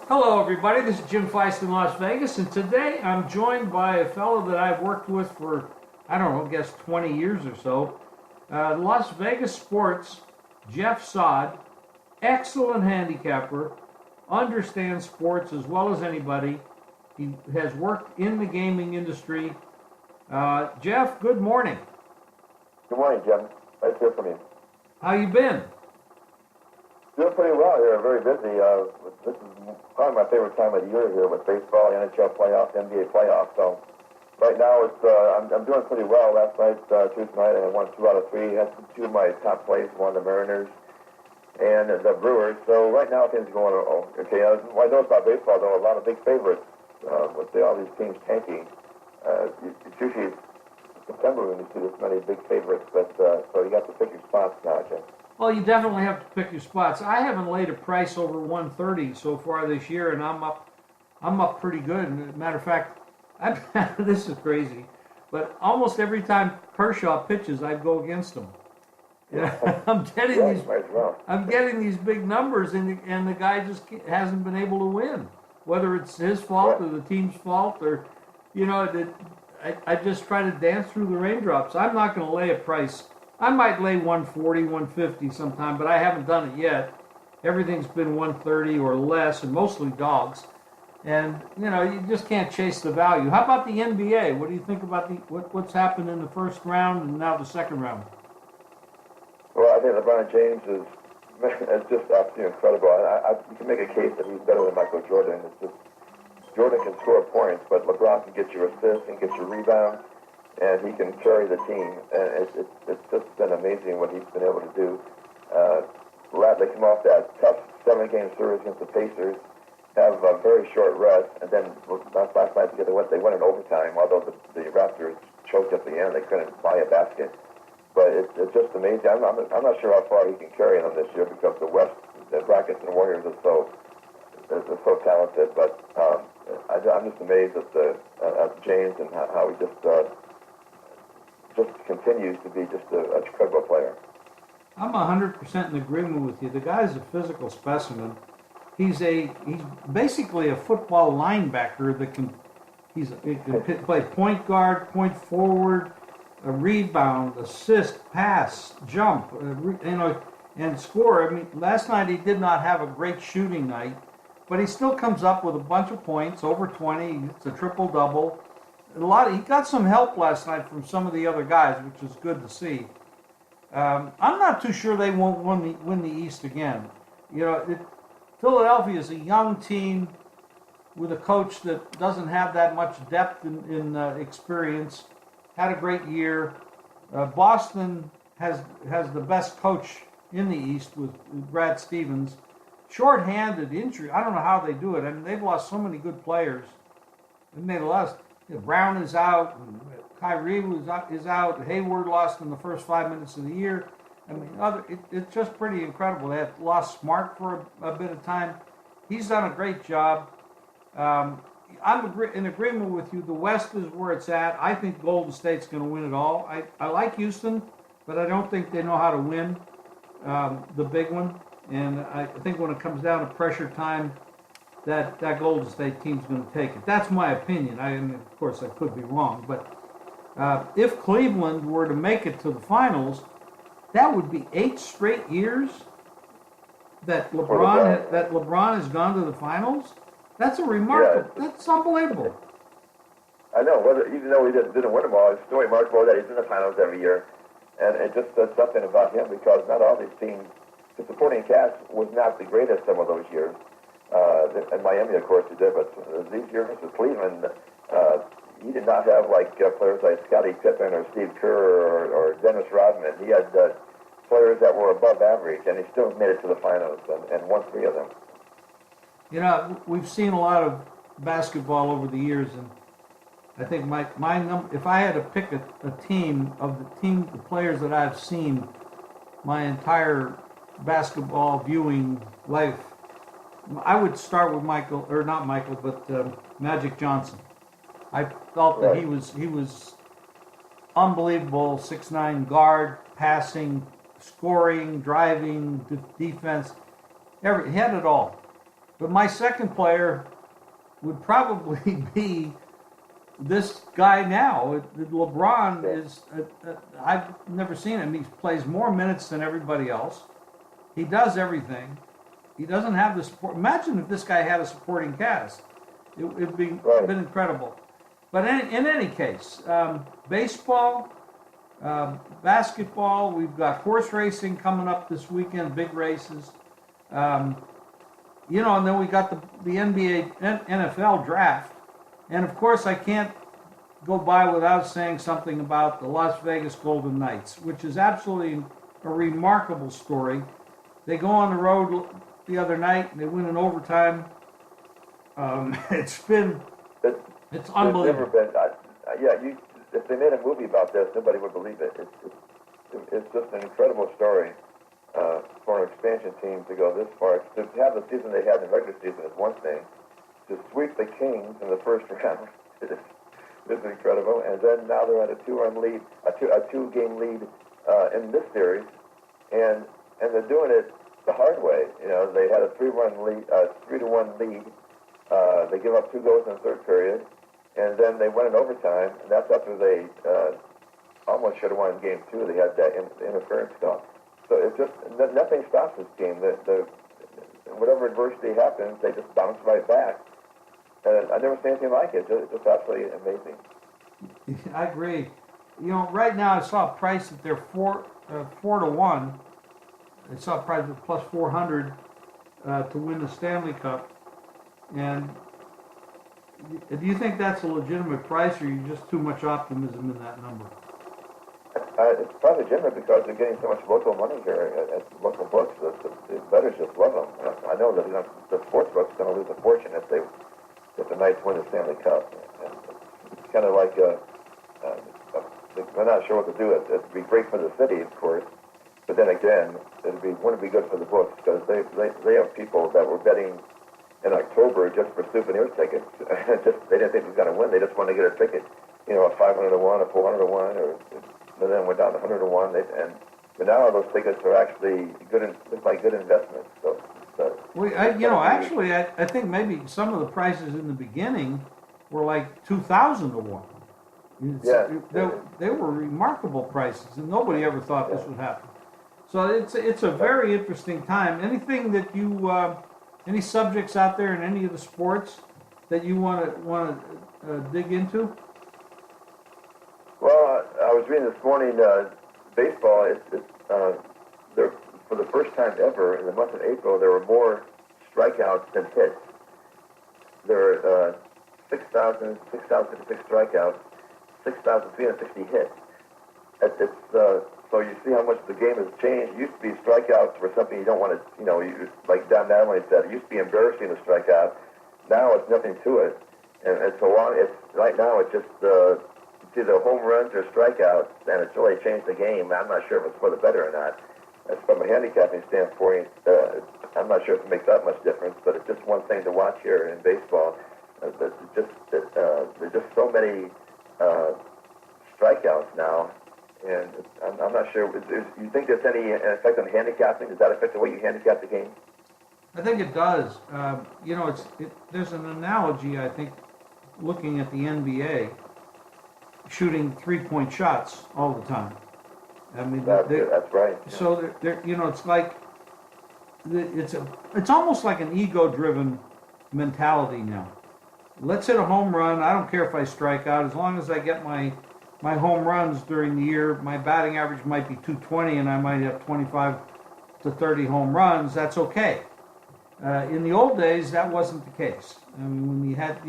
Hello everybody, this is Jim Feist in Las Vegas, and today I'm joined by a fellow that I've worked with for, I don't know, I guess 20 years or so. Las Vegas Sports, JeffSaad, excellent handicapper, understands sports as well as anybody. He has worked in the gaming industry. Jeff, good morning. Good morning, Jim. Nice to hear from you. How you been? Doing pretty well here. Very busy. This is probably my favorite time of the year here with baseball, the NHL playoffs, NBA playoffs. So right now I'm doing pretty well. Last night, Tuesday night, I had won 2 out of 3. Had two of my top plays, one the Mariners and the Brewers. So right now things are going okay. What I know about baseball, though, a lot of big favorites with all these teams tanking. It's usually September when you see this many big favorites, but so you got to pick your spots now, Jim. Well, you definitely have to pick your spots. I haven't laid a price over 130 so far this year, and I'm up pretty good. And as a matter of fact, this is crazy, but almost every time Kershaw pitches, I go against him. Yeah, I'm getting these big numbers, and the guy just hasn't been able to win. Whether it's his fault or the team's fault, or I just try to dance through the raindrops. I'm not going to lay a price. I might lay 140, 150 sometime, but I haven't done it yet. Everything's been 130 or less, and mostly dogs. And, you just can't chase the value. How about the NBA? What do you think about what's happened in the first round and now the second round? Well, I think LeBron James is just absolutely incredible. You can make a case that he's better than Michael Jordan. It's just Jordan can score points, but LeBron can get you assists and get you rebounds, and he can carry the team. And it's just been amazing what he's been able to do. They come off that tough 7-game series against the Pacers, have a very short rest, and then last night together they went in overtime, although the Raptors choked at the end. They couldn't buy a basket. But it's just amazing. I'm not sure how far he can carry them this year because the West, the Rockets and Warriors are so talented. But I'm just amazed at James and how he just continues to be just an incredible player. I'm 100% in agreement with you. The guy's a physical specimen. He's basically a football linebacker that can play point guard, point forward, a rebound, assist, pass, jump, and score. I mean, last night he did not have a great shooting night, but he still comes up with a bunch of points, over 20. It's a triple-double. He got some help last night from some of the other guys, which is good to see. I'm not too sure they won't win the East again. Philadelphia is a young team with a coach that doesn't have that much depth in experience. Had a great year. Boston has the best coach in the East with Brad Stevens. Short-handed injury. I don't know how they do it. I mean, they've lost so many good players. And they lost. Brown is out. Kyrie is out. Hayward lost in the first 5 minutes of the year. I mean, it's just pretty incredible. They had lost Smart for a bit of time. He's done a great job. I'm in agreement with you. The West is where it's at. I think Golden State's going to win it all. I like Houston, but I don't think they know how to win the big one. And I think when it comes down to pressure time, that Golden State team's going to take it. That's my opinion. Of course, I could be wrong. But if Cleveland were to make it to the finals, that would be 8 straight years that LeBron has gone to the finals. That's a remarkable. Yeah. That's unbelievable. I know. Even though he didn't win them all, it's still remarkable that he's in the finals every year, and it just says something about him because not all these teams. The supporting cast was not the greatest some of those years. In Miami, of course, he did, but these years with Cleveland, he did not have players like Scottie Pippen or Steve Kerr or Dennis Rodman. He had players that were above average, and he still made it to the finals and won 3 of them. We've seen a lot of basketball over the years, and I think my number, if I had to pick a team of the players that I've seen my entire basketball viewing life, I would start with Magic Johnson. I felt that he was unbelievable, 6'9" guard, passing, scoring, driving, defense. He had it all. But my second player would probably be this guy now. LeBron is, I've never seen him. He plays more minutes than everybody else. He does everything. He doesn't have the support. Imagine if this guy had a supporting cast. It'd been incredible. But in any case, baseball, basketball, we've got horse racing coming up this weekend, big races. And then we got the NBA, NFL draft. And of course, I can't go by without saying something about the Las Vegas Golden Knights, which is absolutely a remarkable story. They go on the road the other night and they win in overtime. It's unbelievable. Never been, if they made a movie about this, nobody would believe it. It's just an incredible story for an expansion team to go this far. To have the season they had in the regular season is one thing. To sweep the Kings in the first round is incredible. And then now they're at a two-game lead in this series, and they're doing it the hard way. They had a 3-1 lead, 3-1 lead. They give up 2 goals in the third period, and then they went in overtime, and that's after they almost should have won game 2. They had that interference call. So it's just nothing stops this game. Whatever adversity happens, they just bounce right back. And I've never seen anything like it. It's just absolutely amazing. I agree. Right now I saw a price that they're 4-1. I saw a price of plus 400 to win the Stanley Cup. And do you think that's a legitimate price, or are you just too much optimism in that number? It's probably legitimate because they're getting so much local money here at local books. The bettors just love them. I know that the sports book's going to lose a fortune if the Knights win the Stanley Cup. And it's kind of like they're not sure what to do. It'd be great for the city, of course, but then again, wouldn't be good for the books because they have people that were betting in October just for souvenir tickets. They didn't think it was going to win. They just wanted to get a ticket, a 500 to 1, a 400 to 1, and then went down to 100 to 1. But now those tickets are actually look like good investments. I think maybe some of the prices in the beginning were like 2,000 to 1. They were remarkable prices, and nobody ever thought this would happen. So it's a very interesting time. Anything that you any subjects out there in any of the sports that you want to dig into? Well, I was reading this morning. Baseball. There for the first time ever in the month of April, there were more strikeouts than hits. There are 6,056 strikeouts, 6,360 hits. So you see how much the game has changed. It used to be strikeouts were something you don't want to, like Don Mattingly said, it used to be embarrassing to strike out. Now it's nothing to it. And right now it's just it's either home runs or strikeouts, and it's really changed the game. I'm not sure if it's for the better or not. As from a handicapping standpoint, I'm not sure if it makes that much difference, but it's just one thing to watch here in baseball. There's just so many strikeouts now, and I'm not sure. You think there's any effect on handicapping? Does that affect the way you handicap the game? I think it does. There's an analogy, I think, looking at the NBA, shooting 3-point shots all the time. I mean, that's right. Yeah. So it's like it's almost like an ego-driven mentality now. Let's hit a home run. I don't care if I strike out, as long as I get my home runs during the year. My batting average might be 220, and I might have 25 to 30 home runs. That's okay. In the old days, that wasn't the case. I mean, when we had,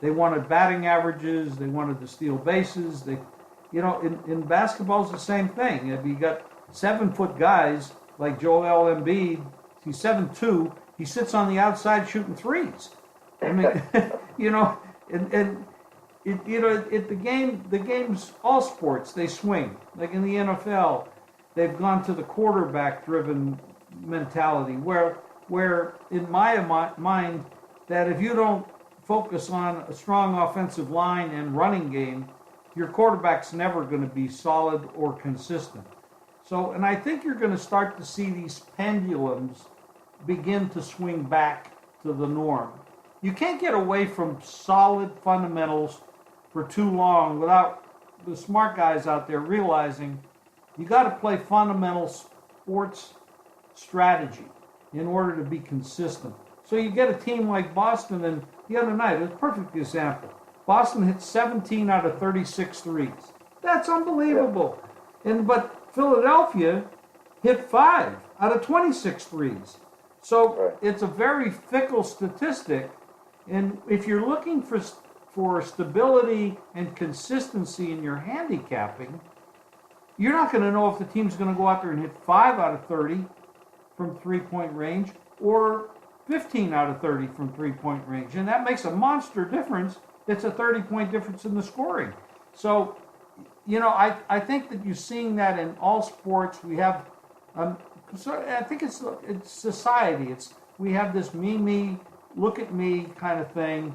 they wanted batting averages, they wanted to steal bases. In basketball, it's the same thing. If you got 7-foot guys like Joel Embiid, he's 7'2", he sits on the outside shooting threes. I mean, the game's all sports. They swing. Like in the NFL, they've gone to the quarterback-driven mentality, where in my mind, that if you don't focus on a strong offensive line and running game, your quarterback's never going to be solid or consistent. So, and I think you're going to start to see these pendulums begin to swing back to the norm. You can't get away from solid fundamentals for too long without the smart guys out there realizing you got to play fundamental sports strategy in order to be consistent. So you get a team like Boston, and the other night, it was a perfect example. Boston hit 17 out of 36 threes. That's unbelievable. But Philadelphia hit 5 out of 26 threes. So it's a very fickle statistic. And if you're looking for stability and consistency in your handicapping, you're not going to know if the team's going to go out there and hit 5 out of 30 from three-point range or 15 out of 30 from three-point range. And that makes a monster difference. It's a 30-point difference in the scoring. So, I think that you're seeing that in all sports. We have, so I think it's society. We have this me, look at me kind of thing,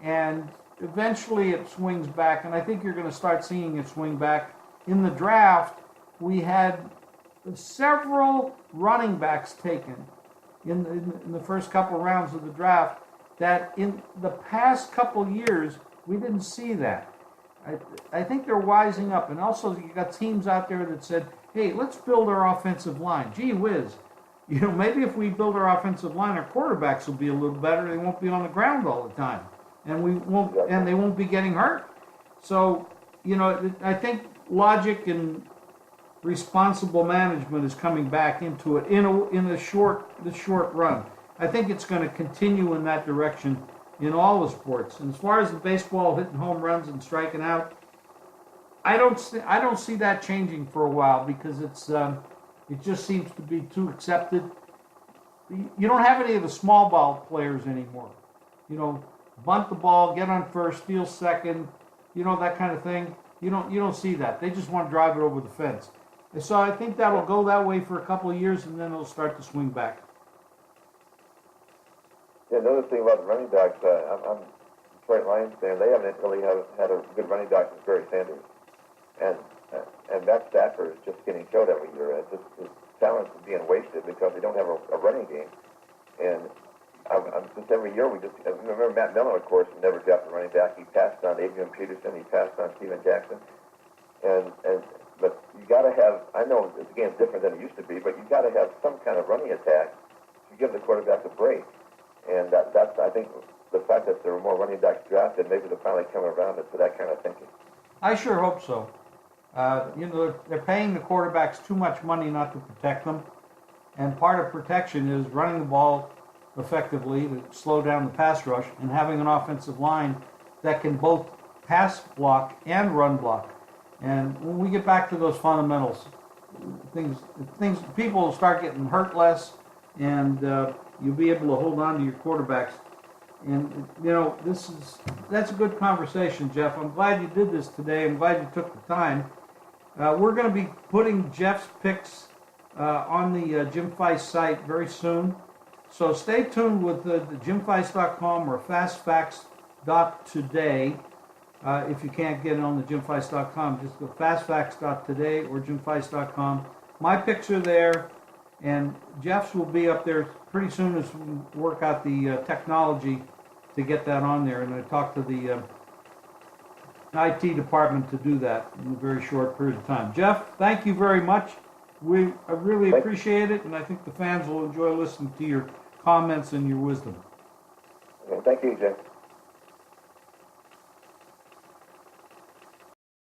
and eventually it swings back. And I think you're going to start seeing it swing back. In the draft, we had several running backs taken in the first couple rounds of the draft that in the past couple years we didn't see that. I think they're wising up, and also you got teams out there that said, hey, let's build our offensive line. Gee whiz, maybe if we build our offensive line, our quarterbacks will be a little better. They won't be on the ground all the time, and they won't be getting hurt. So I think logic and responsible management is coming back into it in the short run. I think it's going to continue in that direction in all the sports. And as far as the baseball hitting home runs and striking out, I don't see that changing for a while because it just seems to be too accepted. You don't have any of the small ball players anymore. Bunt the ball, get on first, steal second, that kind of thing. You don't see that. They just want to drive it over the fence. And so I think that'll go that way for a couple of years, and then it'll start to swing back. Yeah, another thing about the running backs, I'm a Detroit Lions fan. They haven't really had a good running back since Barry Sanders, and Matt Stafford is just getting killed every year. His talent is being wasted because they don't have a running game. And just every year I remember Matt Millen, of course, never drafted a running back. He passed on Adrian Peterson. He passed on Steven Jackson. But you got to have. I know the game's different than it used to be, but you got to have some kind of running attack to give the quarterback a break. And that's, I think, the fact that there were more running backs drafted, maybe they're finally coming around to that kind of thinking. I sure hope so. They're paying the quarterbacks too much money not to protect them. And part of protection is running the ball effectively to slow down the pass rush and having an offensive line that can both pass block and run block. And when we get back to those fundamentals, people will start getting hurt less, and you'll be able to hold on to your quarterbacks. And that's a good conversation, Jeff. I'm glad you did this today. I'm glad you took the time. We're going to be putting Jeff's picks on the JimFeist site very soon. So stay tuned with the JimFeist.com or fastfacts.today. If you can't get it on the JimFeist.com, just go fastfacts.today or JimFeist.com. My picks are there, and Jeff's will be up there pretty soon as we work out the technology to get that on there. And I talked to the IT department to do that in a very short period of time. Jeff, thank you very much. I really appreciate it, and I think the fans will enjoy listening to your comments and your wisdom. Thank you, Jim.